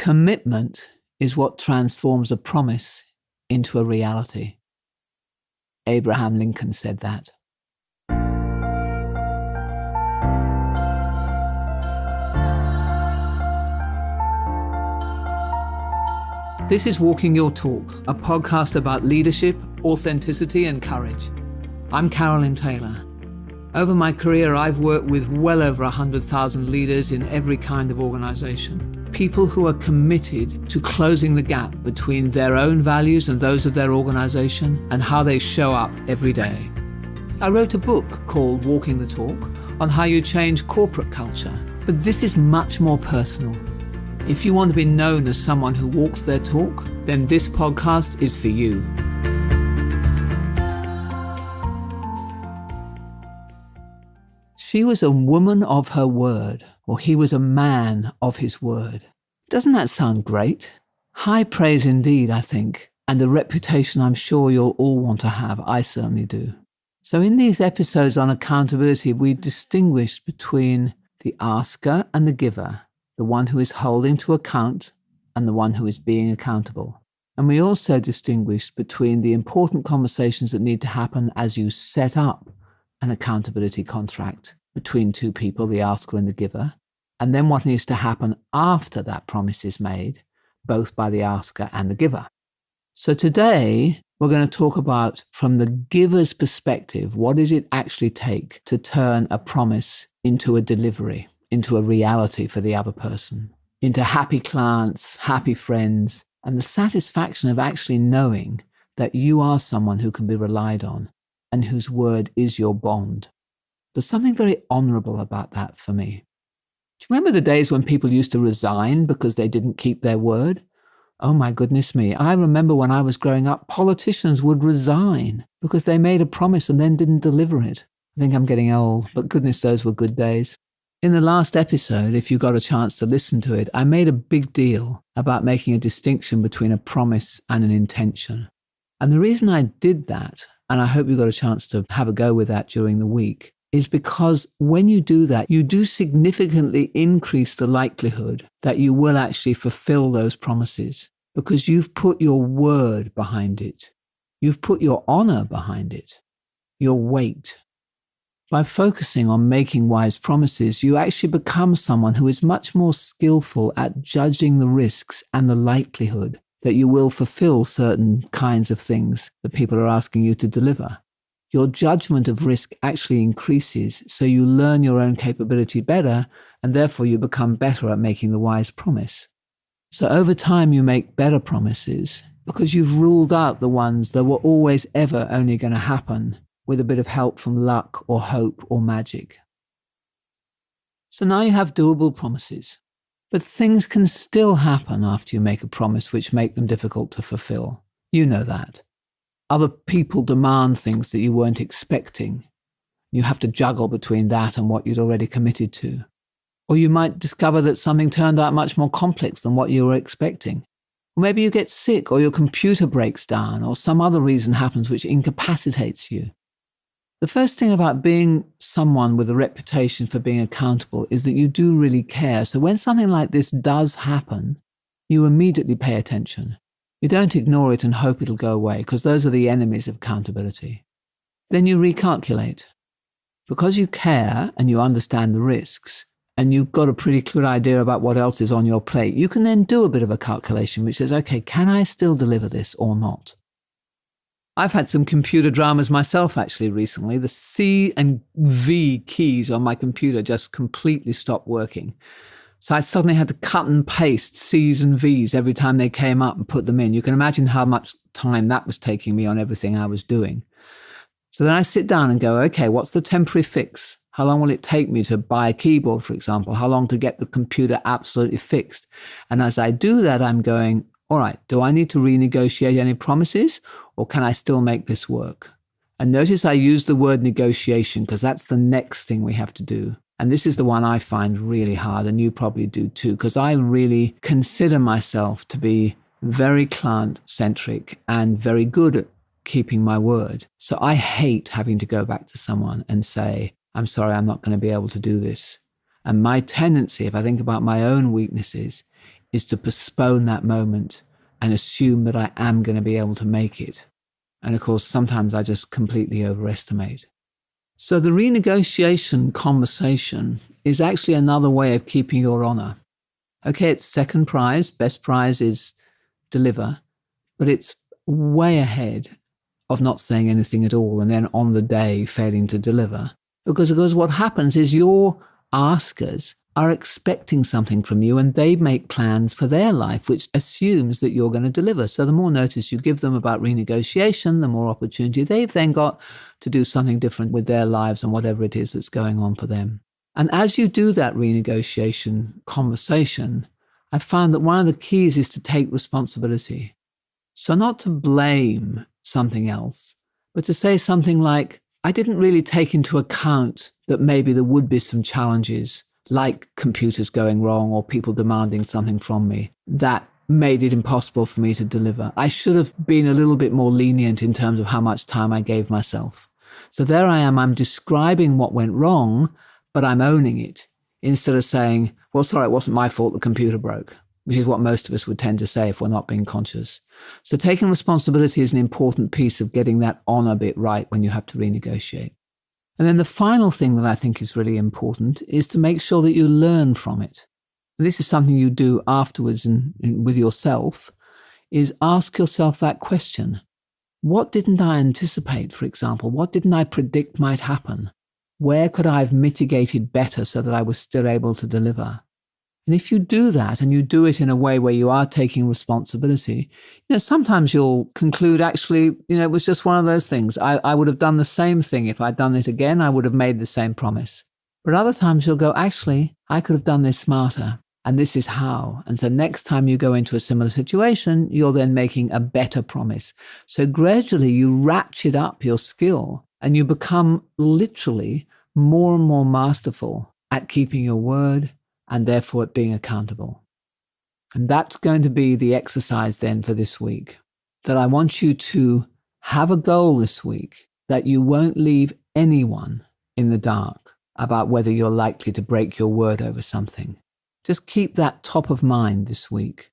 Commitment is what transforms a promise into a reality. Abraham Lincoln said that. This is Walking Your Talk, a podcast about leadership, authenticity, and courage. I'm Carolyn Taylor. Over my career, I've worked with well over 100,000 leaders in every kind of organization. People who are committed to closing the gap between their own values and those of their organization and how they show up every day. I wrote a book called Walking the Talk on how you change corporate culture, but this is much more personal. If you want to be known as someone who walks their talk, then this podcast is for you. She was a woman of her word, or he was a man of his word. Doesn't that sound great? High praise indeed, I think, and a reputation I'm sure you'll all want to have. I certainly do. So in these episodes on accountability, we've distinguished between the asker and the giver, the one who is holding to account and the one who is being accountable. And we also distinguished between the important conversations that need to happen as you set up an accountability contract between two people, the asker and the giver, and then what needs to happen after that promise is made, both by the asker and the giver. So today, we're going to talk about, from the giver's perspective, what does it actually take to turn a promise into a delivery, into a reality for the other person, into happy clients, happy friends, and the satisfaction of actually knowing that you are someone who can be relied on and whose word is your bond. There's something very honorable about that for me. Do you remember the days when people used to resign because they didn't keep their word? Oh my goodness me. I remember when I was growing up, politicians would resign because they made a promise and then didn't deliver it. I think I'm getting old, but goodness, those were good days. In the last episode, if you got a chance to listen to it, I made a big deal about making a distinction between a promise and an intention. And the reason I did that, and I hope you got a chance to have a go with that during the week, is because when you do that, you do significantly increase the likelihood that you will actually fulfill those promises because you've put your word behind it. You've put your honor behind it, your weight. By focusing on making wise promises, you actually become someone who is much more skillful at judging the risks and the likelihood that you will fulfill certain kinds of things that people are asking you to deliver. Your judgment of risk actually increases, so you learn your own capability better, and therefore you become better at making the wise promise. So over time, you make better promises because you've ruled out the ones that were always ever only going to happen with a bit of help from luck or hope or magic. So now you have doable promises, but things can still happen after you make a promise which make them difficult to fulfill. You know that. Other people demand things that you weren't expecting. You have to juggle between that and what you'd already committed to. Or you might discover that something turned out much more complex than what you were expecting. Or maybe you get sick, or your computer breaks down, or some other reason happens which incapacitates you. The first thing about being someone with a reputation for being accountable is that you do really care. So when something like this does happen, you immediately pay attention. You don't ignore it and hope it'll go away, because those are the enemies of accountability. Then you recalculate. Because you care and you understand the risks, and you've got a pretty clear idea about what else is on your plate, you can then do a bit of a calculation which says, okay, can I still deliver this or not? I've had some computer dramas myself actually recently. The C and V keys on my computer just completely stopped working. So I suddenly had to cut and paste C's and V's every time they came up and put them in. You can imagine how much time that was taking me on everything I was doing. So then I sit down and go, okay, what's the temporary fix? How long will it take me to buy a keyboard, for example? How long to get the computer absolutely fixed? And as I do that, I'm going, all right, do I need to renegotiate any promises, or can I still make this work? And notice I use the word negotiation because that's the next thing we have to do. And this is the one I find really hard, and you probably do too, because I really consider myself to be very client-centric and very good at keeping my word. So I hate having to go back to someone and say, I'm sorry, I'm not going to be able to do this. And my tendency, if I think about my own weaknesses, is to postpone that moment and assume that I am going to be able to make it. And of course, sometimes I just completely overestimate. So the renegotiation conversation is actually another way of keeping your honor. Okay, it's second prize. Best prize is deliver, but it's way ahead of not saying anything at all and then on the day failing to deliver. Because what happens is your askers are expecting something from you and they make plans for their life, which assumes that you're going to deliver. So the more notice you give them about renegotiation, the more opportunity they've then got to do something different with their lives and whatever it is that's going on for them. And as you do that renegotiation conversation, I found that one of the keys is to take responsibility. So not to blame something else, but to say something like, I didn't really take into account that maybe there would be some challenges like computers going wrong or people demanding something from me that made it impossible for me to deliver. I should have been a little bit more lenient in terms of how much time I gave myself. So there I am, I'm describing what went wrong, but I'm owning it instead of saying, well, sorry, it wasn't my fault the computer broke, which is what most of us would tend to say if we're not being conscious. So taking responsibility is an important piece of getting that honor bit right when you have to renegotiate. And then the final thing that I think is really important is to make sure that you learn from it. And this is something you do afterwards and with yourself, is ask yourself that question. What didn't I anticipate, for example? What didn't I predict might happen? Where could I have mitigated better so that I was still able to deliver? And if you do that and you do it in a way where you are taking responsibility, sometimes you'll conclude, actually, it was just one of those things. I would have done the same thing. If I'd done it again, I would have made the same promise. But other times you'll go, actually, I could have done this smarter. And this is how. And so next time you go into a similar situation, you're then making a better promise. So gradually you ratchet up your skill and you become literally more and more masterful at keeping your word and therefore at being accountable. And that's going to be the exercise then for this week, that I want you to have a goal this week that you won't leave anyone in the dark about whether you're likely to break your word over something. Just keep that top of mind this week.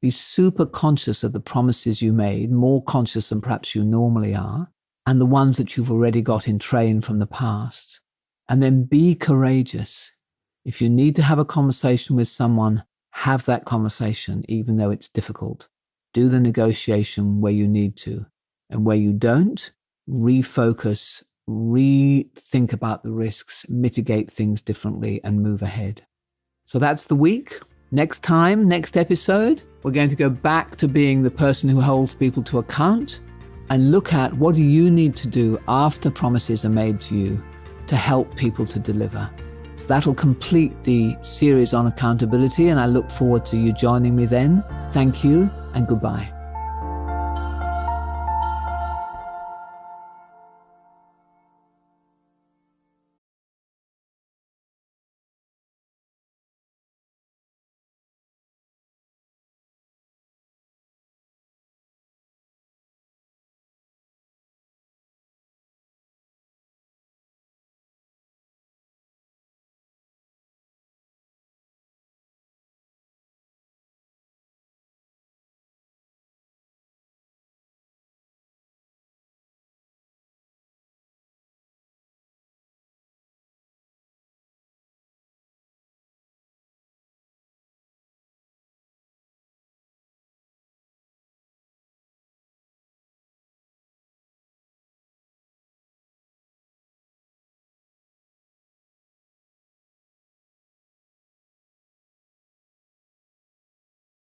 Be super conscious of the promises you made, more conscious than perhaps you normally are, and the ones that you've already got in train from the past. And then be courageous. If you need to have a conversation with someone, have that conversation, even though it's difficult. Do the negotiation where you need to. And where you don't, refocus, rethink about the risks, mitigate things differently, and move ahead. So that's the week. Next time, next episode, we're going to go back to being the person who holds people to account and look at what do you need to do after promises are made to you to help people to deliver. So that'll complete the series on accountability, and I look forward to you joining me then. Thank you and goodbye.